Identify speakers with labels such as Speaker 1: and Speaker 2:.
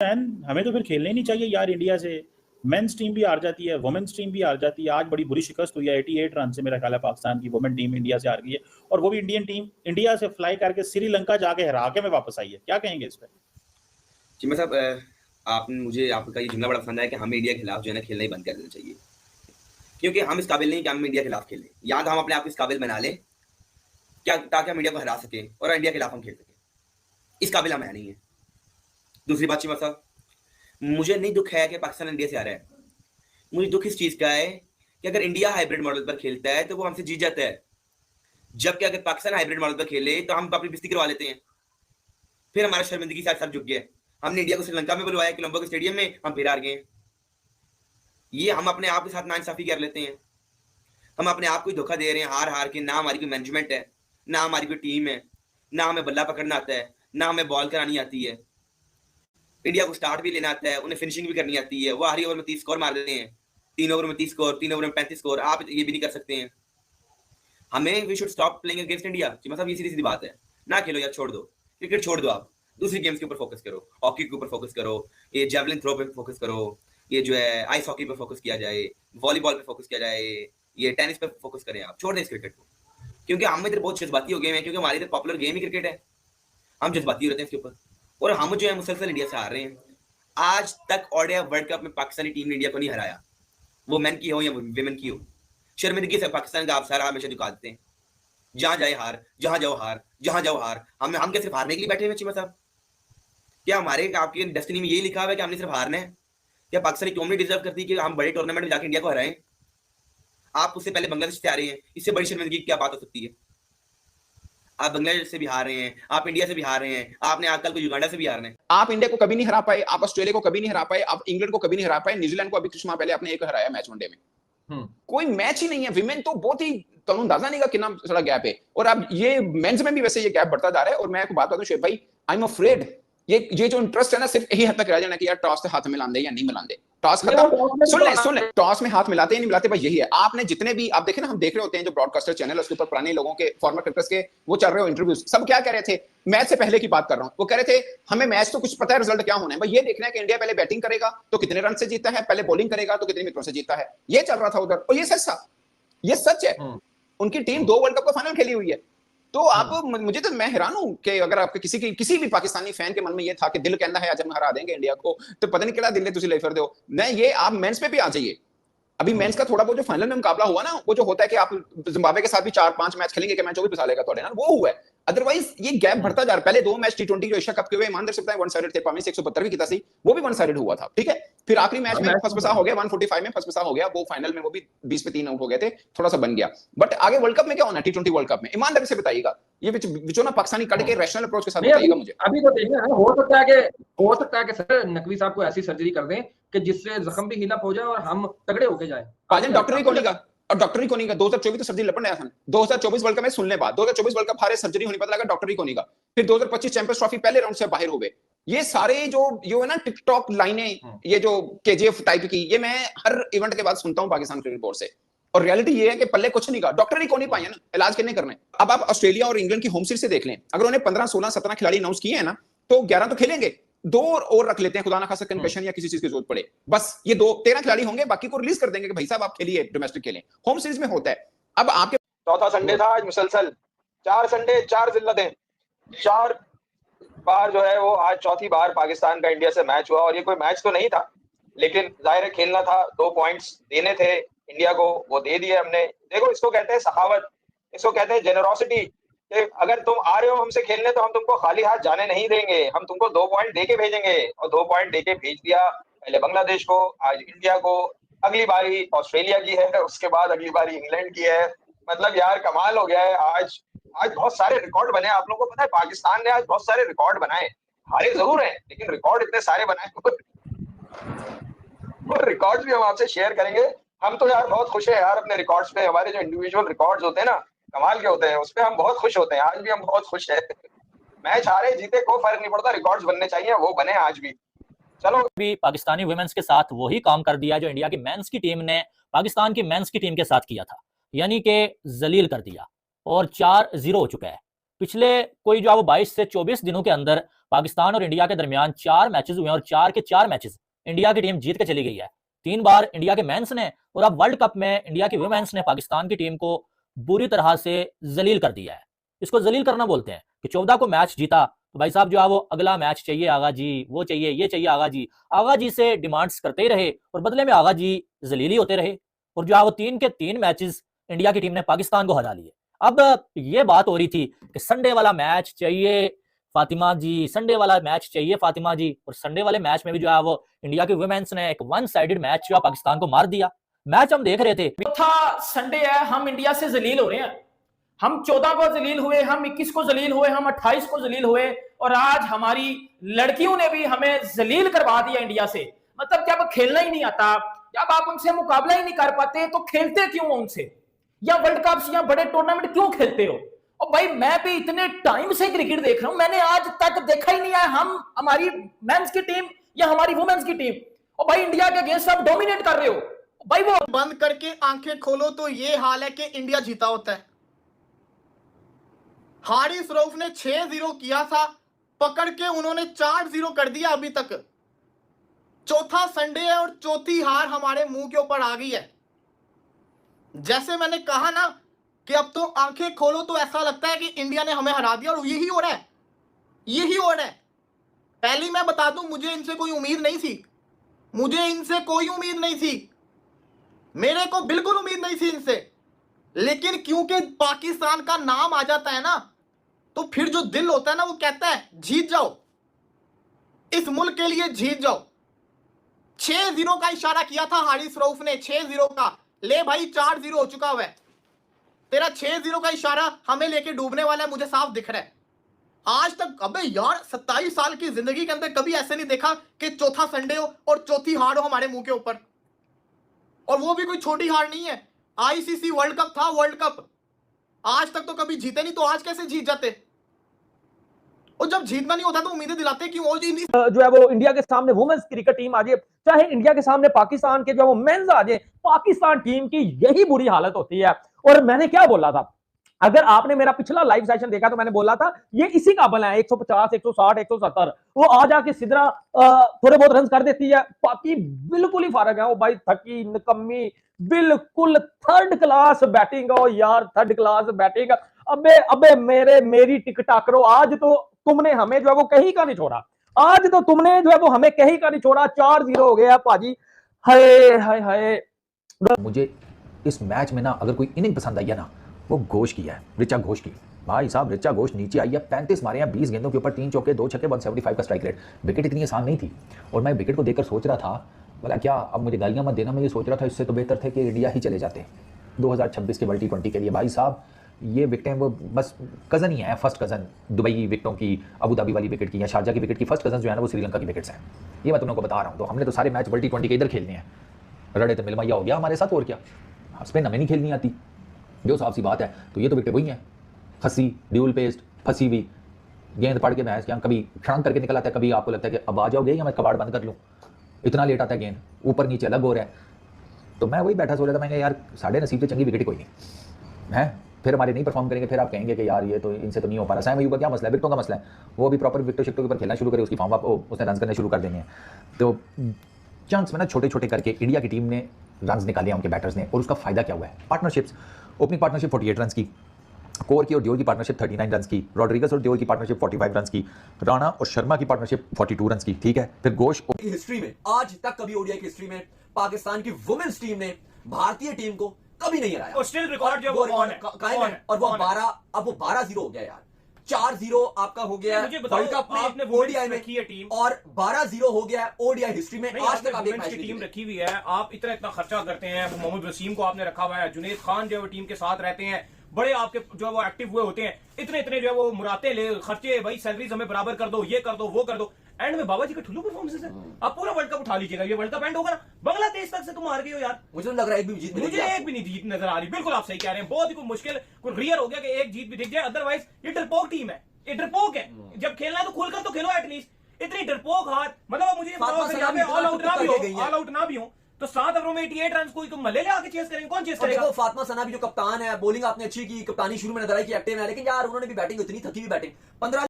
Speaker 1: हुसैन, हमें तो फिर खेलने ही नहीं चाहिए यार इंडिया से। मेंस टीम भी हार जाती है, वुमेन्स टीम भी हार जाती है। आज बड़ी बुरी शिकस्त हुई है, 88 रन से मेरा ख्याल है पाकिस्तान की वुमेन टीम इंडिया से हार गई है, और वो भी इंडियन टीम इंडिया से फ्लाई करके श्रीलंका जाके हरा के में वापस आई है। क्या कहेंगे इस पर?
Speaker 2: जी मैं साहब, आपने मुझे आपका ये जुमला बड़ा पसंद है कि हमें इंडिया के खिलाफ जो है ना खेलना ही बंद कर देना चाहिए, क्योंकि हम इस काबिल नहीं कि हम इंडिया के खिलाफ खेलें, या तो हम अपने आप को इस काबिल बना लें क्या ताकि हम इंडिया को हरा सकें और इंडिया के खिलाफ हम खेल सकें। इस काबिल हम है नहीं है। दूसरी बात चीमा साहब, मुझे नहीं दुख है कि पाकिस्तान इंडिया से आ रहा है, मुझे दुख इस चीज का है कि अगर इंडिया हाइब्रिड मॉडल पर खेलता है तो वो हमसे जीत जाता है, जबकि अगर पाकिस्तान हाइब्रिड मॉडल पर खेले तो हम अपनी बेइज्जती करवा लेते हैं। फिर हमारा शर्मिंदगी साथ साथ झुक गया। हमने इंडिया को श्रीलंका में बुलवाया, कोलंबो के स्टेडियम में, हम फिर हार गए। ये हम अपने आप के साथ नाइंसाफी कर लेते हैं, हम अपने आप को धोखा दे रहे हैं हार हार के। ना हमारी कोई मैनेजमेंट है, ना हमारी कोई टीम है, ना हमें बल्ला पकड़ना आता है, ना हमें बॉल करानी आती है। इंडिया को स्टार्ट भी लेना आता है, उन्हें फिनिशिंग भी करनी आती है। वो हर ओवर में 30 स्कोर मार देते हैं, 3 ओवर में 30 स्कोर, 3 ओवर में 35 स्कोर। आप ये भी नहीं कर सकते हैं। हमें we should stop playing against India. जी मतलब ये सीधी सीधी बात है, ना खेलो यार, छोड़ दो क्रिकेट, छोड़ दो, आप दूसरी गेम्स के ऊपर फोकस करो, हॉकी के ऊपर फोकस करो, ये जेवलिन थ्रो पे फोकस करो, ये जो है आइस हॉकी पे फोकस किया जाए, वॉलीबॉल पे फोकस किया जाए, ये टेनिस पे फोकस करें। आप छोड़ दें इस क्रिकेट को, क्योंकि हम इधर बहुत जज्बाती हो गए हैं, क्योंकि हमारी इधर पॉपुलर गेम ही क्रिकेट है। हम जज्बाती रहते हैं इसके ऊपर, और हम जो है मुसलसल इंडिया से हार रहे हैं। आज तक ओडीआई वर्ल्ड कप में पाकिस्तानी टीम ने इंडिया को नहीं हराया, वो मैन की हो या विमेन की हो। शर्मिंदगी से पाकिस्तान का आप सारा हमेशा झुका देते हैं। जहां जाए हार, जहां जाओ हार, जहां जाओ हार। हम क्या सिर्फ हारने के लिए बैठे हुए चीमा साहब? क्या हमारे आपकी डेस्टिनी में यही लिखा हुआ है कि हमने सिर्फ हारना है? क्या पाकिस्तानी कौम नहीं डिजर्व करती कि हम बड़े टूर्नामेंट में जाकर इंडिया को हराएं? आप उससे पहले बांग्लादेश से आ रहे हैं, इससे बड़ी शर्मिंदगी की क्या बात हो सकती है? आप बांग्लादेश से भी हार रहे हैं, आप इंडिया से भी हार रहे हैं, आपने आजकल को युगांडा से भी हारना है।
Speaker 3: आप इंडिया को कभी नहीं हरा पाए, आप ऑस्ट्रेलिया को कभी नहीं हरा पाए, आप इंग्लैंड को कभी नहीं हरा पाए, न्यूजीलैंड को अभी कुछ माह पहले आपने एक हराया मैच वनडे में। कोई मैच ही नहीं है। विमेन तो बहुत ही तो अंदाजा नहीं का कितना सारा गैप है, और अब ये मेंस में भी वैसे ये गैप बढ़ता जा रहा है। और मैं आपको बात बताऊं शुएब भाई, आई एम अफ्रेड ये जो इंटरेस्ट है ना, सिर्फ यही हद तक रह जाना कि यार टॉस से हाथ मिला दे या नहीं मिला दे। टॉस खत्म, सुन ले, टॉस में हाथ मिलाते या नहीं मिलाते भाई, यही है। आपने जितने भी आप देखे ना, हम देख रहे होते हैं जो ब्रॉडकास्टर चैनल, उसके ऊपर पुराने लोगों के, फॉर्मर क्रिकेटर्स के वो चल रहे हो इंटरव्यूज, सब क्या कह रहे थे? मैच से पहले की बात कर रहा हूं, वो कह रहे थे हमें मैच तो कुछ पता है रिजल्ट क्या होना है, भाई ये देखना है कि इंडिया पहले बैटिंग करेगा तो कितने रन से जीता है, पहले बॉलिंग करेगा तो कितने विकेटों से जीता है। ये चल रहा था उधर, और ये सच था, ये सच है। उनकी टीम 2 वर्ल्ड कप का फाइनल खेली हुई है। तो आप, मुझे तो, मैं हैरान हूं कि अगर आपके किसी भी पाकिस्तानी फैन के मन में ये था कि दिल कहता है आज हम हरा देंगे इंडिया को, तो पता नहीं क्या दिल तुझे ले फिर दो। मैं ये, आप मेंस पे भी आ जाइए। अभी मेंस का थोड़ा बहुत जो फाइनल में मुकाबला हुआ ना, वो जो होता है कि आप जिम्बाब्वे के साथ भी 4-5 मैच खेलेंगे कि मैच वो भी पिसा लेगा थोड़े ना, वो हुआ है। अदरवाइज ये गैप बढ़ता जा रहा है। पहले 2 मैच टी20 जो एशिया कप के हुए, ईमानदार से बताएं, वन साइडेड थे। पाकिस्तान 172 भी किता सी, वो भी वन साइडेड हुआ था, ठीक है। फिर आखिरी मैच में फसफसा हो गया, 145 में फसफसा हो गया, वो फाइनल में वो भी 20 पे 3 आउट हो गए थे, थोड़ा सा बन गया। बट आगे वर्ल्ड कप में क्या होना है, टी20 वर्ल्ड कप में? ईमानदारी से बताइएगा, ये विचोना पाकिस्तानी कट के रैशनल अप्रोच के साथ बताइएगा मुझे।
Speaker 4: अभी तो देखिए, हो सकता है कि सर नकवी साहब को ऐसी सर्जरी कर दें कि जिससे जख्म भी हील अप हो जाए और हम तगड़े होके जाएं।
Speaker 3: पाजन डॉक्टर ही कोनी का, और डॉक्टर ही कोनी का 2024 तो सर्जरी लपट आया था। 2024 वर्ल्ड कप में सुनने बाद 2024 वर्ल्ड कप हारे, सर्जरी होने पता लगा डॉक्टर ही कोनी का। फिर 2025 चैंपियंस ट्रॉफी पहले राउंड से बाहर हो गए। ये सारे जो है ना टिकटॉक लाइनें, ये जो केजीएफ टाइप की, ये मैं हर इवेंट के बाद सुनता हूं पाकिस्तान क्रिकेट बोर्ड से। और रियलिटी ये है कि पल्ले कुछ नहीं का, डॉक्टर ही को नहीं पाए ना, इलाज करने करने। अब आप ऑस्ट्रेलिया और इंग्लैंड की होम सीरीज से देख लें, अगर उन्हें 15, 16, 17 खिलाड़ी अनाउंस किए हैं ना, तो 11 तो खेलेंगे, 2 और रख लेते हैं, खुदा ना खासा कंकशन या किसी चीज की जरूरत पड़े, बस ये 13 खिलाड़ी होंगे, बाकी को रिलीज कर देंगे कि भाई साहब आप खेलिए, डोमेस्टिक खेलें। होम सीरीज में होता है। अब आपके
Speaker 5: चौथा संडे था आज मुसलसल, 4 संडे 4 जिल्लतें, 4 बार जो है वो आज चौथी बार पाकिस्तान का इंडिया से मैच हुआ। और ये कोई मैच तो नहीं था, लेकिन जाहिर है खेलना था, 2 पॉइंट्स देने थे इंडिया को, वो दे दिए हमने। देखो इसको कहते हैं सखावत, इसको कहते हैं जेनरोसिटी। अगर तुम आ रहे हो हमसे खेलने तो हम तुमको खाली हाथ जाने नहीं देंगे, हम तुमको 2 पॉइंट देके भेजेंगे। और 2 पॉइंट देके भेज दिया, पहले बांग्लादेश को, आज इंडिया को, अगली बारी ऑस्ट्रेलिया की है, उसके बाद अगली बारी इंग्लैंड की है। मतलब यार कमाल हो गया है। आज बहुत सारे रिकॉर्ड बने। आप लोगों को पता है पाकिस्तान ने आज बहुत सारे रिकॉर्ड बनाए, हारे जरूर हैं लेकिन रिकॉर्ड इतने सारे बनाए, वो रिकॉर्ड्स भी हम आपसे शेयर करेंगे। हम तो यार बहुत खुश है यार अपने रिकॉर्ड्स पे। हमारे जो इंडिविजुअल रिकॉर्ड्स होते हैं ना, कमाल के होते हैं, उस पर हम बहुत खुश होते हैं। आज भी हम बहुत खुश है। मैच हारे जीते कोई फर्क नहीं पड़ता, रिकॉर्ड्स बनने चाहिए, वो बने आज भी। चलो,
Speaker 6: भी पाकिस्तानी वुमेन्स के साथ वही काम कर दिया जो इंडिया की मेंस की टीम ने पाकिस्तान की मेंस की टीम के साथ किया था, यानी कि जलील कर दिया, और 4-0 हो चुका है। पिछले कोई जो है वो 22 से 24 दिनों के अंदर पाकिस्तान और इंडिया के दरमियान 4 मैचेस हुए हैं और 4 के 4 मैचेस इंडिया की टीम जीत के चली गई है। 3 बार इंडिया के मेंस ने और अब वर्ल्ड कप में इंडिया की वुमेन्स ने पाकिस्तान की टीम को बुरी तरह से जलील कर दिया है। इसको जलील करना बोलते हैं कि 14 को मैच जीता तो भाई साहब जो है वो अगला मैच चाहिए आगा जी, वो चाहिए, ये चाहिए आगा जी। आगा जी से डिमांड्स करते ही रहे और बदले में आगा जी जलीली होते रहे और जो है वो 3 के 3 मैचेस इंडिया की टीम ने पाकिस्तान को हरा लिए। अब ये बात हो रही थी कि संडे वाला मैच चाहिए फातिमा जी, संडे वाला मैच चाहिए फातिमा जी, और संडे वाले मैच में भी जो है वो इंडिया की वुमेन्स ने एक वन साइडेड मैच जो है पाकिस्तान को मार दिया। मैच हम देख रहे थे,
Speaker 7: चौथा संडे है, हम इंडिया से जलील हो रहे हैं। हम 14 को जलील हुए, हम 21 को जलील हुए, हम 28 को जलील हुए और आज हमारी लड़कियों ने भी हमें जलील करवा दिया इंडिया से। मतलब जब खेलना ही नहीं आता, जब आप उनसे मुकाबला ही नहीं कर पाते तो खेलते क्यों उनसे, या वर्ल्ड कप या बड़े टूर्नामेंट क्यों खेलते हो? और भाई मैं भी इतने टाइम से क्रिकेट देख रहा हूं, मैंने आज तक देखा ही नहीं है हम हमारी मेंस की टीम या हमारी वुमेन्स की टीम और भाई इंडिया के अगेंस्ट आप डोमिनेट कर रहे हो। भाई वो
Speaker 8: बंद करके आंखें खोलो तो ये हाल है कि इंडिया जीता होता है। हारिस रऊफ ने 6-0 किया था, पकड़ के उन्होंने 4-0 कर दिया अभी तक। चौथा संडे है और चौथी हार हमारे मुंह के ऊपर आ गई है। जैसे मैंने कहा ना कि अब तो आंखें खोलो तो ऐसा लगता है कि इंडिया ने हमें हरा दिया और यही हो रहा है, यही हो रहा है। पहले मैं बता दूं, मुझे इनसे कोई उम्मीद नहीं थी, मुझे इनसे कोई उम्मीद नहीं थी, मेरे को बिल्कुल उम्मीद नहीं थी इनसे। लेकिन क्योंकि पाकिस्तान का नाम आ जाता है ना, तो फिर जो दिल होता है ना वो कहता है जीत जाओ, इस मुल्क के लिए जीत जाओ। 6-0 का इशारा किया था हारिस रऊफ ने, 6-0 का। ले भाई 4-0 हो चुका हुआ है, तेरा 6-0 का इशारा हमें लेके डूबने वाला है, मुझे साफ दिख रहा है। आज तक अबे यार 27 साल की जिंदगी के अंदर कभी ऐसे नहीं देखा कि चौथा संडे हो और चौथी हार हो हमारे मुंह के ऊपर, और वो भी कोई छोटी हार नहीं है। आईसीसी वर्ल्ड कप था, वर्ल्ड कप आज तक तो कभी जीते नहीं, तो आज कैसे जीत जाते? और जब जीतना नहीं होता तो उम्मीदें दिलाते कि वो
Speaker 4: जो है वो इंडिया के सामने वुमेन्स क्रिकेट टीम आ जाए, चाहे इंडिया के सामने पाकिस्तान के जो है वो मेंस आ जाए, पाकिस्तान टीम की यही बुरी हालत होती है। और मैंने क्या बोला था, अगर आपने मेरा पिछला लाइव सेशन देखा तो मैंने बोला था ये इसी काबिल है 150, 160, 170, वो आ जाके सिदरा थोड़े बहुत रन कर देती है। बाकी बिल्कुल ही फर्क है, वो भाई थकी निकम्मी, बिल्कुल थर्ड क्लास बैटिंग हो यार, थर्ड क्लास बैटिंग। अबे मेरी टिकटा करो, आज तो तुमने हमें जो है वो कहीं का नहीं छोड़ा, आज तो तुमने जो है वो हमें कहीं का नहीं छोड़ा। 4-0 हो गया भाजी, हाय हाय हाय।
Speaker 9: मुझे इस मैच में ना अगर कोई इनिंग पसंद आई है ना, वो घोष की है, ऋचा घोष की। भाई साहब ऋचा घोष नीचे आई है, 35 मारे हैं 20 गेंदों के ऊपर, 3 चौके 2 छक्के, 175 का स्ट्राइक रेट। विकेट इतनी आसान नहीं थी और मैं विकेट को देखकर सोच रहा था, बोला क्या अब मुझे गालियां मत देना, मैं ये सोच रहा था इससे तो बेहतर थे कि इंडिया ही चले जाते 2026 के वर्ल्ड T20 के लिए। भाई साहब ये विकेटें वो बस कज़न ही है, फर्स्ट कज़न दुबई विकेटों की, अबू धाबी वाली विकेट की या शारजा की विकेट की फर्स्ट कज़न जो है ना वो श्रीलंका की विकेट्स हैं। ये मैं तुम लोगों को बता रहा हूँ। तो हमने तो सारे मैच वर्ल्ड T20 के इधर खेलने हैं, रड़े तो मिलमैया हो गया हमारे साथ, और क्या स्पिन हमें नहीं खेलनी आती, जो साफ सी बात है। तो ये तो विकेट वही है, फंसी ड्यूल पेस्ट, फंसी हुई गेंद पड़ के मैच क्या कभी क्षण करके निकल आता है, कभी आपको लगता है कि अब आ जाओगे या मैं कबाड़ बंद कर लूँ, इतना लेट आता है गेंद, ऊपर नीचे अलग हो रहा है। तो मैं वही बैठा सोच रहा था, मैंने यार साढ़े नसीब से चंगी विकेट कोई नहीं है, फिर हमारे नहीं परफॉर्म करेंगे, फिर आप कहेंगे कि यार ये तो इनसे तो नहीं हो पा रहा। सैम अयूब का क्या मसला है, विकेटों का मसला है, वो भी प्रॉपर विकेटों शिफ्टों के ऊपर खेलना शुरू करे, उसकी फॉर्म आप उसने रन करने शुरू कर देने हैं। तो चंक्स में ना छोटे छोटे करके इंडिया की टीम ने रन निकाले उनके बैटर्स ने, और उसका फायदा क्या हुआ है? पार्टनरशिप्स, ओपनिंग पार्टनरशिप 48 रन की, कोर की और ड्योल की पार्टनरशिप 39 रन की, रॉड्रिगस और ड्योल की पार्टनरशिप 45 रन की, राणा और शर्मा की पार्टनरशिप 42 रन की, ठीक है। फिर घोष
Speaker 10: की हिस्ट्री में, आज तक कभी ओडीआई की हिस्ट्री में पाकिस्तान की वुमेन्स टीम ने भारतीय टीम को कभी नहीं हराया,
Speaker 7: स्टिल रिकॉर्ड जो
Speaker 10: कायम है, और वो 12-0 हो गया यार। 4-0 आपका हो गया वर्ल्ड कप में, ओडीआई में टीम, और 12-0 हो गया ओडीआई हिस्ट्री में। आज तक आप एक मैच की
Speaker 7: टीम रखी हुई है, आप इतना खर्चा करते हैं, मोहम्मद वसीम को आपने रखा हुआ है, जुनेद खान जो है टीम के साथ रहते हैं, बड़े आपके जो है वो एक्टिव हुए होते हैं, इतने जो है वो मुराते ले खर्चे, भाई सैलरीज हमें बराबर कर दो, ये कर दो, वो कर दो। एंड में बाबा जी का ठुल्लू परफॉर्मेंस है, आप पूरा वर्ल्ड कप उठा लीजिएगा, ये वर्ल्ड कप एंड होगा ना, बांग्लादेश तक से तुम हार गए हो यार।
Speaker 10: मुझे लग रहा है एक भी जीत
Speaker 7: मुझे एक भी नहीं जीत नजर आ रही। बिल्कुल आप सही कह रहे हैं, बहुत ही कोई मुश्किल, कोई रियर हो गया कि एक जीत भी दिख जाए, अदरवाइज ये डरपोक टीम है, ये डरपोक है। जब खेलना है तो खुलकर तो खेलो एटलीस्ट, इतनी डरपोक हार, मतलब मुझे ऑल आउट ना भी हो
Speaker 11: तो 7 ओवरों में 88 रन कोई तुम मल्ले ले आके चेस करेंगे, कौन चेस
Speaker 10: और
Speaker 11: करेगा?
Speaker 10: देखो फातिमा सना भी जो कप्तान है, बॉलिंग आपने अच्छी की, कप्तानी शुरू में नजर आई कि एक्टिव है, लेकिन यार उन्होंने भी बैटिंग इतनी थकी हुई बैटिंग 15